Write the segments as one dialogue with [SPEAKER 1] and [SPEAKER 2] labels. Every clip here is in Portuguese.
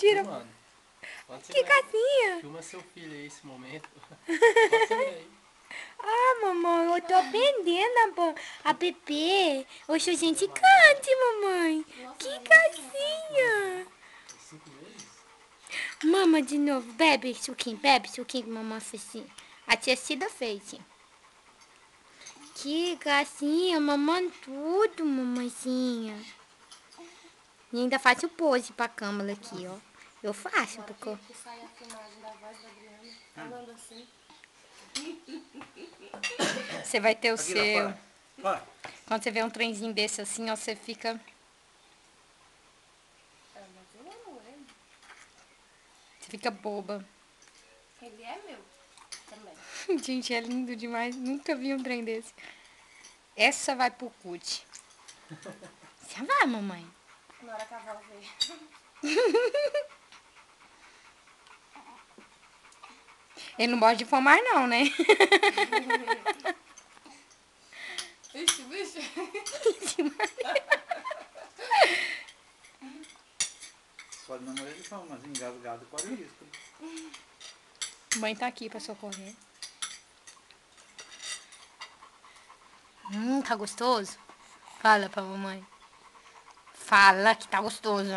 [SPEAKER 1] Tira.
[SPEAKER 2] Filmando.
[SPEAKER 1] Que casinha?
[SPEAKER 2] Filma seu filho aí, esse momento. Pode segurar aí.
[SPEAKER 1] Ah, mamãe, eu tô aprendendo a beber. Hoje a gente cante, mamãe. Que casinha.
[SPEAKER 2] 5 vezes?
[SPEAKER 1] Mama, de novo. Bebe suquinho que mamãe fez assim. A tia Cida fez. Que gracinha, mamãe, tudo, mamãezinha. E ainda faço pose pra câmera aqui, ó. Eu faço, porque...
[SPEAKER 3] Que sai a filmagem da voz da Adriana, falando assim.
[SPEAKER 1] Você vai ter o
[SPEAKER 4] Aqui,
[SPEAKER 1] seu.
[SPEAKER 4] lá, fora.
[SPEAKER 1] Quando você vê um trenzinho desse assim, ó, você fica...
[SPEAKER 3] Ah, mas eu amo ele.
[SPEAKER 1] Você fica boba.
[SPEAKER 3] Ele é meu também.
[SPEAKER 1] Gente, é lindo demais. Nunca vi um trem desse. Essa vai pro CUT. Você vai, mamãe?
[SPEAKER 3] Na hora que a avó veio.
[SPEAKER 1] Ele não gosta de fumar, não, né?
[SPEAKER 3] Vixe, vixe.
[SPEAKER 4] Pode namorar ele fala, mas engasgado corre risco.
[SPEAKER 1] Mãe tá aqui pra socorrer. Tá gostoso? Fala pra mamãe. Fala que tá gostoso.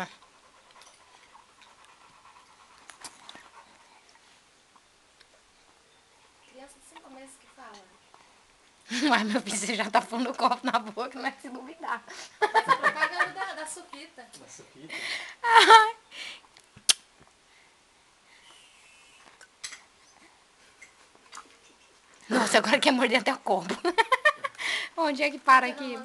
[SPEAKER 3] Criança de 5 meses que fala.
[SPEAKER 1] Ai, meu filho, você já tá pondo o copo na boca, não é se duvidar.
[SPEAKER 3] Faz a propaganda da suquita.
[SPEAKER 2] Nossa, fita.
[SPEAKER 1] Ai. Nossa, agora quer morder até o copo. Onde é que para aqui?